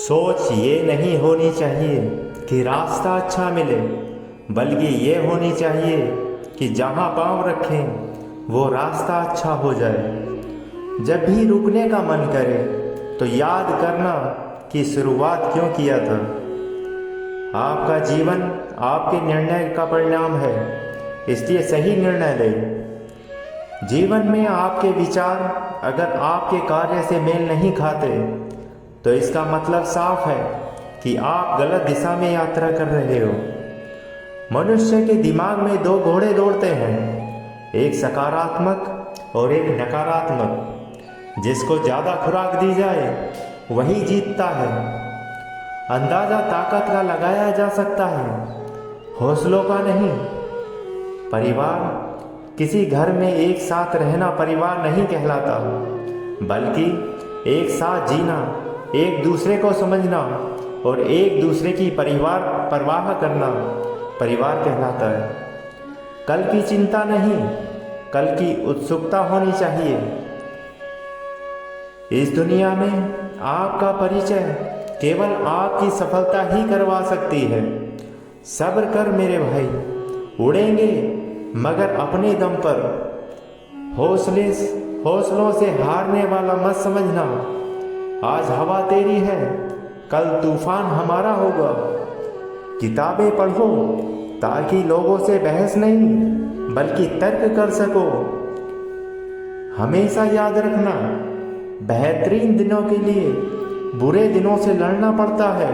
सोच ये नहीं होनी चाहिए कि रास्ता अच्छा मिले, बल्कि ये होनी चाहिए कि जहाँ पाँव रखें वो रास्ता अच्छा हो जाए। जब भी रुकने का मन करे तो याद करना कि शुरुआत क्यों किया था। आपका जीवन आपके निर्णय का परिणाम है, इसलिए सही निर्णय लें। जीवन में आपके विचार अगर आपके कार्य से मेल नहीं खाते तो इसका मतलब साफ है कि आप गलत दिशा में यात्रा कर रहे हो। मनुष्य के दिमाग में दो घोड़े दौड़ते हैं, एक सकारात्मक और एक नकारात्मक। जिसको ज़्यादा खुराक दी जाए वही जीतता है। अंदाज़ा ताकत का लगाया जा सकता है, हौसलों का नहीं। परिवार, किसी घर में एक साथ रहना परिवार नहीं कहलाता, बल्कि एक साथ जीना, एक दूसरे को समझना और एक दूसरे की परवाह करना परिवार कहलाता है। कल की चिंता नहीं, कल की उत्सुकता होनी चाहिए। इस दुनिया में आपका परिचय केवल आपकी सफलता ही करवा सकती है। सब्र कर मेरे भाई, उड़ेंगे मगर अपने दम पर। हौसलों से हारने वाला मत समझना। आज हवा तेरी है, कल तूफान हमारा होगा। किताबें पढ़ो ताकि लोगों से बहस नहीं बल्कि तर्क कर सको। हमेशा याद रखना, बेहतरीन दिनों के लिए बुरे दिनों से लड़ना पड़ता है।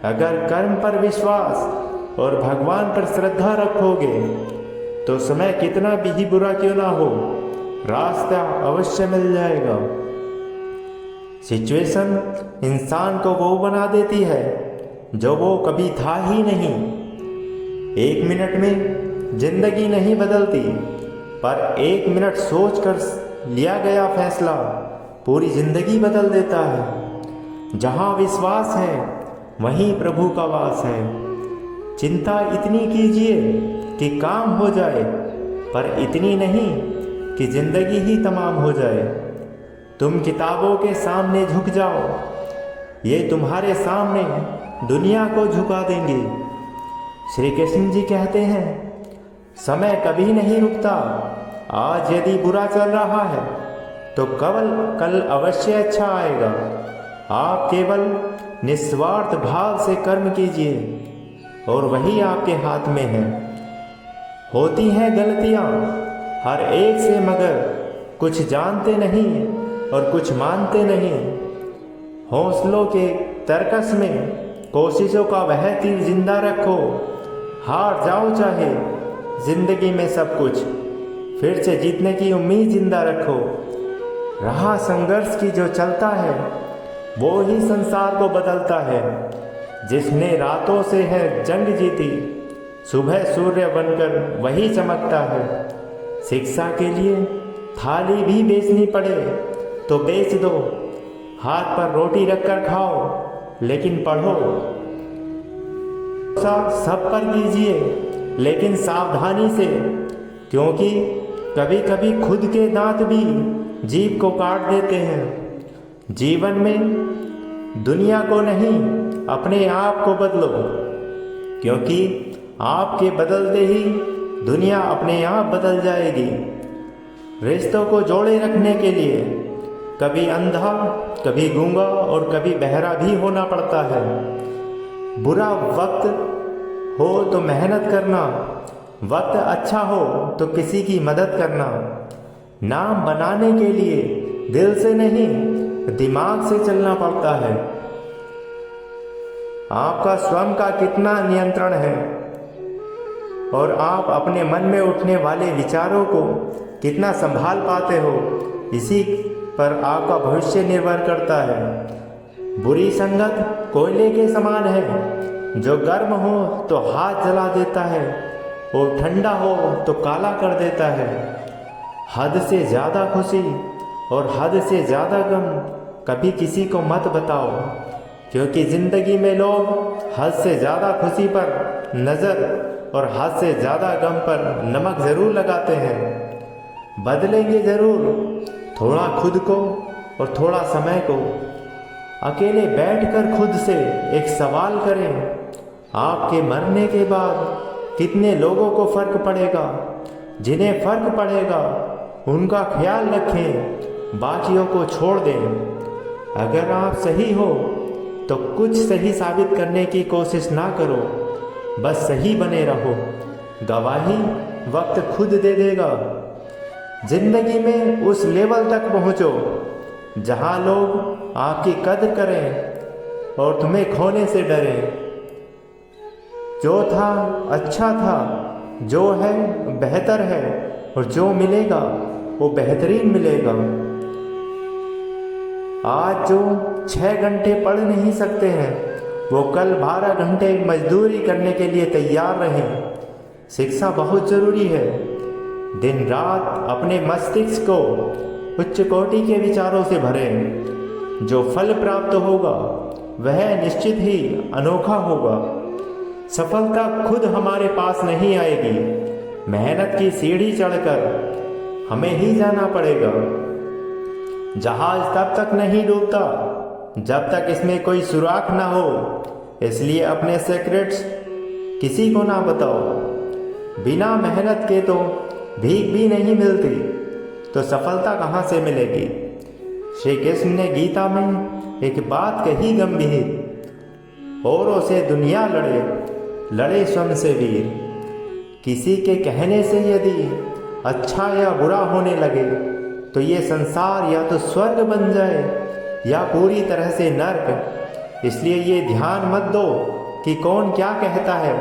अगर कर्म पर विश्वास और भगवान पर श्रद्धा रखोगे तो समय कितना भी बुरा क्यों ना हो, रास्ता अवश्य मिल जाएगा। सिचुएशन इंसान को वो बना देती है जो वो कभी था ही नहीं। एक मिनट में जिंदगी नहीं बदलती, पर एक मिनट सोच कर लिया गया फैसला पूरी जिंदगी बदल देता है। जहाँ विश्वास है वहीं प्रभु का वास है। चिंता इतनी कीजिए कि काम हो जाए, पर इतनी नहीं कि जिंदगी ही तमाम हो जाए। तुम किताबों के सामने झुक जाओ, ये तुम्हारे सामने दुनिया को झुका देंगे। श्री कृष्ण जी कहते हैं, समय कभी नहीं रुकता। आज यदि बुरा चल रहा है तो कल अवश्य अच्छा आएगा। आप केवल निस्वार्थ भाव से कर्म कीजिए और वही आपके हाथ में है। होती हैं गलतियाँ हर एक से, मगर कुछ जानते नहीं और कुछ मानते नहीं। हौसलों के तरकस में कोशिशों का वह तीर जिंदा रखो। हार जाओ चाहे जिंदगी में सब कुछ, फिर से जीतने की उम्मीद जिंदा रखो। राह संघर्ष की जो चलता है वो ही संसार को बदलता है। जिसने रातों से है जंग जीती, सुबह सूर्य बनकर वही चमकता है। शिक्षा के लिए थाली भी बेचनी पड़े तो बेच दो। हाथ पर रोटी रखकर खाओ लेकिन पढ़ो। सब पर कीजिए लेकिन सावधानी से, क्योंकि कभी कभी खुद के दांत भी जीभ को काट देते हैं। जीवन में दुनिया को नहीं, अपने आप को बदलो, क्योंकि आपके बदलते ही दुनिया अपने आप बदल जाएगी। रिश्तों को जोड़े रखने के लिए कभी अंधा, कभी गूंगा और कभी बहरा भी होना पड़ता है। बुरा वक्त हो तो मेहनत करना, वक्त अच्छा हो तो किसी की मदद करना। नाम बनाने के लिए दिल से नहीं दिमाग से चलना पड़ता है। आपका स्वयं का कितना नियंत्रण है और आप अपने मन में उठने वाले विचारों को कितना संभाल पाते हो, इसी पर आपका भविष्य निर्भर करता है। बुरी संगत कोयले के समान है, जो गर्म हो तो हाथ जला देता है और ठंडा हो तो काला कर देता है। हद से ज़्यादा खुशी और हद से ज़्यादा गम कभी किसी को मत बताओ, क्योंकि ज़िंदगी में लोग हद से ज़्यादा खुशी पर नज़र और हद से ज़्यादा गम पर नमक ज़रूर लगाते हैं। बदलेंगे ज़रूर, थोड़ा खुद को और थोड़ा समय को। अकेले बैठकर खुद से एक सवाल करें, आपके मरने के बाद कितने लोगों को फर्क पड़ेगा? जिन्हें फर्क पड़ेगा उनका ख्याल रखें, बाकियों को छोड़ दें। अगर आप सही हो तो कुछ सही साबित करने की कोशिश ना करो, बस सही बने रहो। गवाही वक्त खुद दे देगा। जिंदगी में उस लेवल तक पहुंचो जहां लोग आपकी कदर करें और तुम्हें खोने से डरें। जो था अच्छा था, जो है बेहतर है, और जो मिलेगा वो बेहतरीन मिलेगा। आज जो 6 घंटे पढ़ नहीं सकते हैं वो कल 12 घंटे मजदूरी करने के लिए तैयार रहें। शिक्षा बहुत ज़रूरी है। दिन रात अपने मस्तिष्क को उच्च कोटि के विचारों से भरें। जो फल प्राप्त होगा वह निश्चित ही अनोखा होगा। सफलता खुद हमारे पास नहीं आएगी, मेहनत की सीढ़ी चढ़कर हमें ही जाना पड़ेगा। जहाज तब तक नहीं डूबता जब तक इसमें कोई सुराख ना हो, इसलिए अपने सीक्रेट्स किसी को ना बताओ। बिना मेहनत के तो भीख भी नहीं मिलती, तो सफलता कहाँ से मिलेगी? श्री कृष्ण ने गीता में एक बात कही गंभीर, औरों से दुनिया लड़े, लड़े स्वयं से वीर। किसी के कहने से यदि अच्छा या बुरा होने लगे तो ये संसार या तो स्वर्ग बन जाए या पूरी तरह से नर्क। इसलिए ये ध्यान मत दो कि कौन क्या कहता है,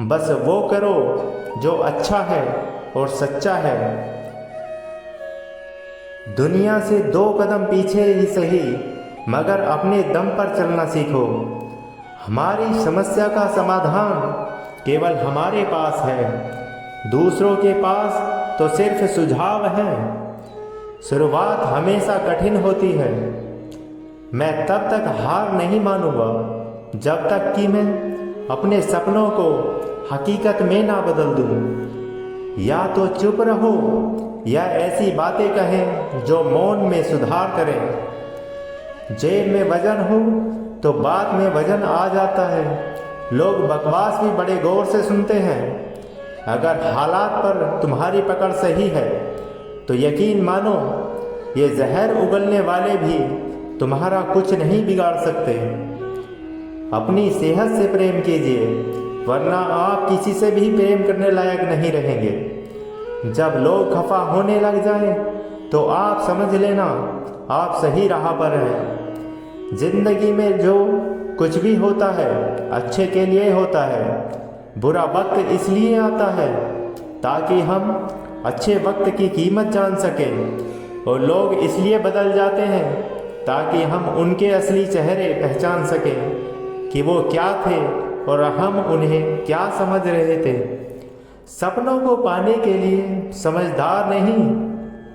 बस वो करो जो अच्छा है और सच्चा है। दुनिया से 2 कदम पीछे ही सही, मगर अपने दम पर चलना सीखो। हमारी समस्या का समाधान केवल हमारे पास है, दूसरों के पास तो सिर्फ सुझाव है। शुरुआत हमेशा कठिन होती है। मैं तब तक हार नहीं मानूंगा जब तक कि मैं अपने सपनों को हकीकत में ना बदल दूं। या तो चुप रहो या ऐसी बातें कहें जो मौन में सुधार करें। जेब में वजन हो तो बाद में वजन आ जाता है। लोग बकवास भी बड़े गौर से सुनते हैं। अगर हालात पर तुम्हारी पकड़ सही है तो यकीन मानो ये जहर उगलने वाले भी तुम्हारा कुछ नहीं बिगाड़ सकते। अपनी सेहत से प्रेम कीजिए, वरना आप किसी से भी प्रेम करने लायक नहीं रहेंगे। जब लोग खफा होने लग जाएं, तो आप समझ लेना आप सही राह पर हैं। जिंदगी में जो कुछ भी होता है अच्छे के लिए होता है। बुरा वक्त इसलिए आता है ताकि हम अच्छे वक्त की कीमत जान सकें, और लोग इसलिए बदल जाते हैं ताकि हम उनके असली चेहरे पहचान सकें कि वो क्या थे और हम उन्हें क्या समझ रहे थे। सपनों को पाने के लिए समझदार नहीं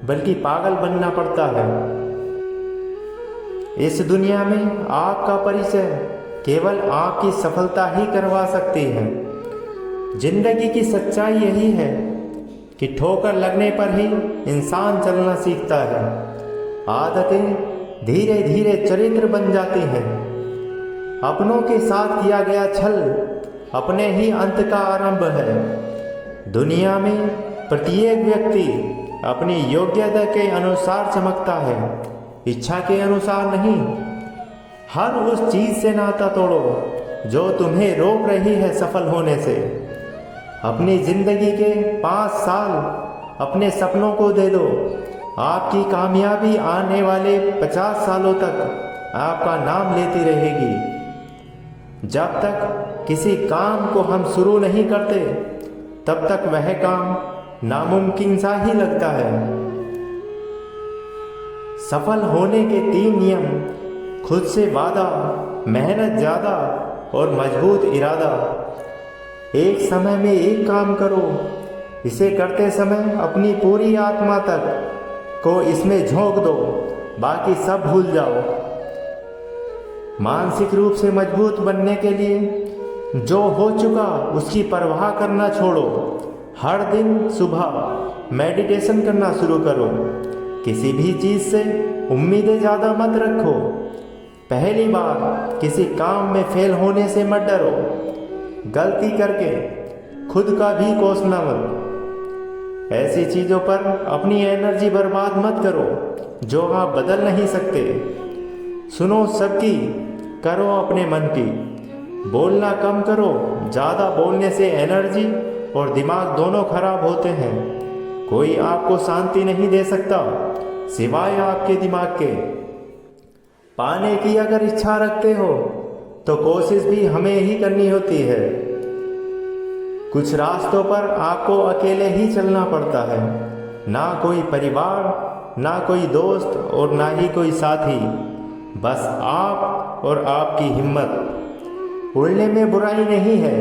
बल्कि पागल बनना पड़ता है। इस दुनिया में आपका परिचय केवल आपकी सफलता ही करवा सकती है। जिंदगी की सच्चाई यही है कि ठोकर लगने पर ही इंसान चलना सीखता है। आदतें धीरे धीरे चरित्र बन जाती हैं। अपनों के साथ किया गया छल अपने ही अंत का आरंभ है। दुनिया में प्रत्येक व्यक्ति अपनी योग्यता के अनुसार चमकता है, इच्छा के अनुसार नहीं। हर उस चीज से नाता तोड़ो जो तुम्हें रोक रही है सफल होने से। अपनी जिंदगी के 5 साल अपने सपनों को दे दो। आपकी कामयाबी आने वाले 50 सालों तक आपका नाम लेती रहेगी। जब तक किसी काम को हम शुरू नहीं करते तब तक वह काम नामुमकिन सा ही लगता है। सफल होने के 3 नियम: खुद से वादा, मेहनत ज़्यादा और मजबूत इरादा। एक समय में एक काम करो। इसे करते समय अपनी पूरी आत्मा तक को इसमें झोंक दो, बाकी सब भूल जाओ। मानसिक रूप से मजबूत बनने के लिए जो हो चुका उसकी परवाह करना छोड़ो। हर दिन सुबह मेडिटेशन करना शुरू करो। किसी भी चीज़ से उम्मीदें ज़्यादा मत रखो। पहली बार किसी काम में फेल होने से मत डरो। गलती करके खुद का भी कोसना मत। ऐसी चीज़ों पर अपनी एनर्जी बर्बाद मत करो जो आप बदल नहीं सकते। सुनो सबकी, करो अपने मन की। बोलना कम करो, ज़्यादा बोलने से एनर्जी और दिमाग दोनों खराब होते हैं। कोई आपको शांति नहीं दे सकता सिवाय आपके दिमाग के। पाने की अगर इच्छा रखते हो तो कोशिश भी हमें ही करनी होती है। कुछ रास्तों पर आपको अकेले ही चलना पड़ता है, ना कोई परिवार, ना कोई दोस्त और ना ही कोई साथी, बस आप और आपकी हिम्मत। उड़ने में बुराई नहीं है,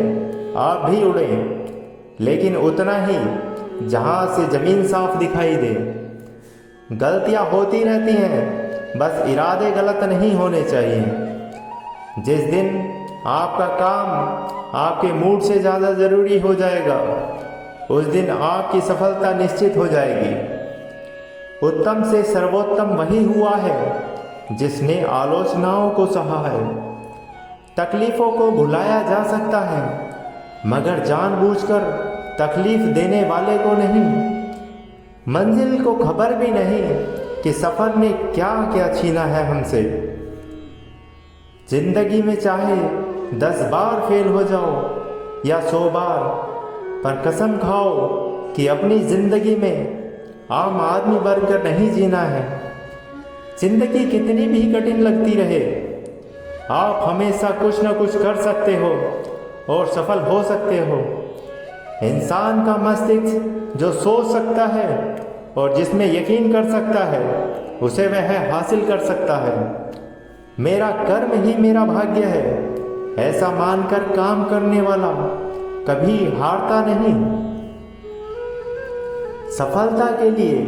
आप भी उड़ें, लेकिन उतना ही जहाँ से ज़मीन साफ दिखाई दे। गलतियाँ होती रहती हैं, बस इरादे गलत नहीं होने चाहिए। जिस दिन आपका काम आपके मूड से ज़्यादा ज़रूरी हो जाएगा, उस दिन आपकी सफलता निश्चित हो जाएगी। उत्तम से सर्वोत्तम वही हुआ है जिसने आलोचनाओं को सहा है। तकलीफ़ों को भुलाया जा सकता है, मगर जानबूझकर तकलीफ देने वाले को नहीं। मंजिल को खबर भी नहीं कि सफ़र ने क्या क्या छीना है हमसे। जिंदगी में चाहे 10 बार फेल हो जाओ या 100 बार, पर कसम खाओ कि अपनी ज़िंदगी में आम आदमी बनकर नहीं जीना है। जिंदगी कितनी भी कठिन लगती रहे, आप हमेशा कुछ न कुछ कर सकते हो और सफल हो सकते हो। इंसान का मस्तिष्क जो सोच सकता है और जिसमें यकीन कर सकता है, उसे वह हासिल कर सकता है। मेरा कर्म ही मेरा भाग्य है, ऐसा मानकर काम करने वाला कभी हारता नहीं। सफलता के लिए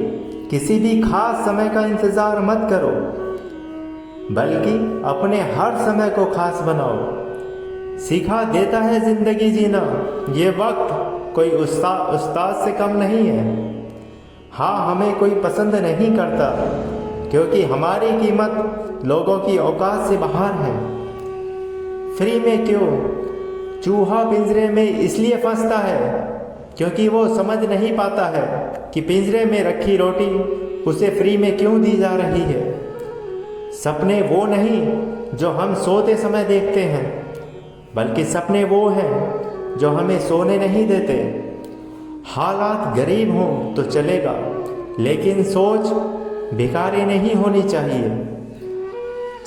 किसी भी खास समय का इंतजार मत करो, बल्कि अपने हर समय को खास बनाओ। सिखा देता है जिंदगी जीना ये वक्त कोई उस्ताद से कम नहीं है। हाँ, हमें कोई पसंद नहीं करता क्योंकि हमारी कीमत लोगों की औकात से बाहर है। फ्री में क्यों? चूहा पिंजरे में इसलिए फंसता है क्योंकि वो समझ नहीं पाता है कि पिंजरे में रखी रोटी उसे फ्री में क्यों दी जा रही है। सपने वो नहीं जो हम सोते समय देखते हैं, बल्कि सपने वो हैं जो हमें सोने नहीं देते। हालात गरीब हों तो चलेगा, लेकिन सोच भिखारी नहीं होनी चाहिए।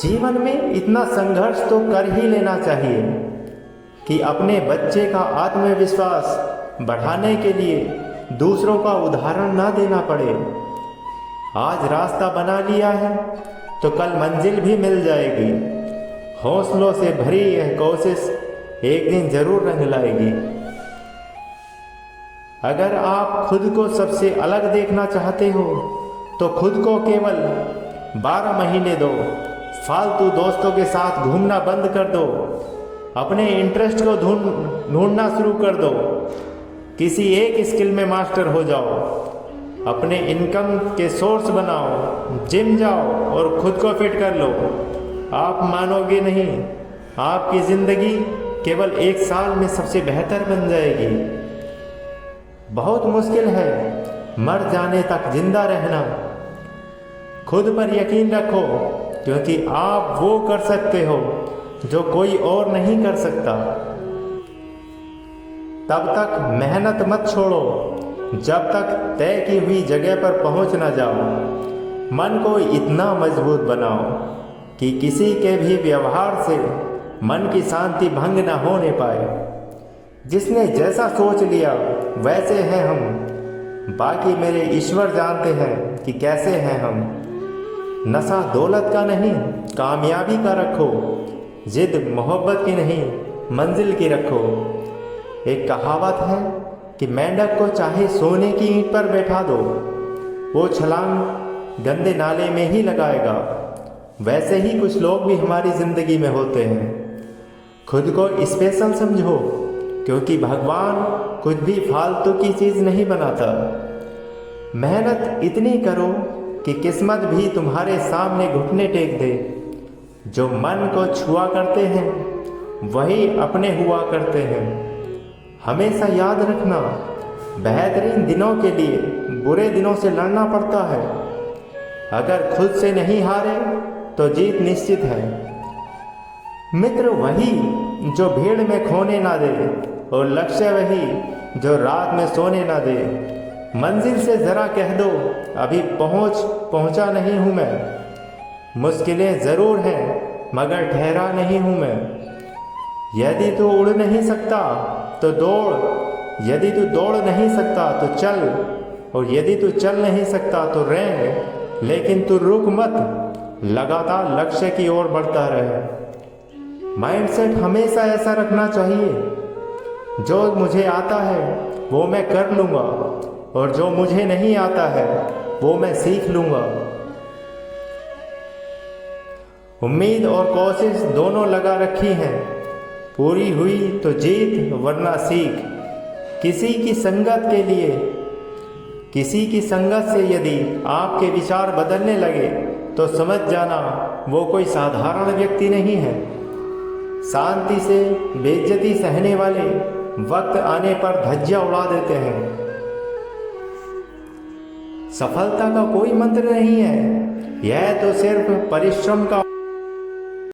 जीवन में इतना संघर्ष तो कर ही लेना चाहिए कि अपने बच्चे का आत्मविश्वास बढ़ाने के लिए दूसरों का उदाहरण ना देना पड़े। आज रास्ता बना लिया है तो कल मंजिल भी मिल जाएगी। हौसलों से भरी यह कोशिश एक दिन जरूर रंग लाएगी। अगर आप खुद को सबसे अलग देखना चाहते हो तो खुद को केवल 12 महीने दो। फालतू दोस्तों के साथ घूमना बंद कर दो। अपने इंटरेस्ट को ढूंढना शुरू कर दो। किसी एक स्किल में मास्टर हो जाओ। अपने इनकम के सोर्स बनाओ। जिम जाओ और खुद को फिट कर लो। आप मानोगे नहीं, आपकी ज़िंदगी केवल 1 साल में सबसे बेहतर बन जाएगी। बहुत मुश्किल है मर जाने तक जिंदा रहना। खुद पर यकीन रखो, क्योंकि आप वो कर सकते हो जो कोई और नहीं कर सकता। तब तक मेहनत मत छोड़ो जब तक तय की हुई जगह पर पहुंच ना जाओ। मन को इतना मजबूत बनाओ कि किसी के भी व्यवहार से मन की शांति भंग न होने पाए। जिसने जैसा सोच लिया वैसे हैं हम, बाकी मेरे ईश्वर जानते हैं कि कैसे हैं हम। नशा दौलत का नहीं, कामयाबी का रखो। जिद मोहब्बत की नहीं, मंजिल की रखो। एक कहावत है कि मेंढक को चाहे सोने की ईंट पर बैठा दो, वो छलांग गंदे नाले में ही लगाएगा। वैसे ही कुछ लोग भी हमारी ज़िंदगी में होते हैं। खुद को स्पेशल समझो, क्योंकि भगवान कुछ भी फालतू की चीज़ नहीं बनाता। मेहनत इतनी करो कि किस्मत भी तुम्हारे सामने घुटने टेक दे। जो मन को छुआ करते हैं वही अपने हुआ करते हैं। हमेशा याद रखना, बेहतरीन दिनों के लिए बुरे दिनों से लड़ना पड़ता है। अगर खुद से नहीं हारे तो जीत निश्चित है। मित्र वही जो भीड़ में खोने ना दे, और लक्ष्य वही जो रात में सोने ना दे। मंजिल से ज़रा कह दो अभी पहुंचा नहीं हूँ मैं। मुश्किलें ज़रूर हैं मगर ठहरा नहीं हूँ मैं। यदि तू उड़ नहीं सकता तो दौड़, यदि तू दौड़ नहीं सकता तो चल, और यदि तू चल नहीं सकता तो रेंग, लेकिन तू रुक मत, लगातार लक्ष्य की ओर बढ़ता रहे। माइंडसेट हमेशा ऐसा रखना चाहिए, जो मुझे आता है वो मैं कर लूँगा, और जो मुझे नहीं आता है वो मैं सीख लूँगा। उम्मीद और कोशिश दोनों लगा रखी हैं, पूरी हुई तो जीत वरना सीख। किसी की संगत से यदि आपके विचार बदलने लगे तो समझ जाना वो कोई साधारण व्यक्ति नहीं है। शांति से बेइज्जती सहने वाले वक्त आने पर धज्जियां उड़ा देते हैं। सफलता का कोई मंत्र नहीं है, यह तो सिर्फ परिश्रम का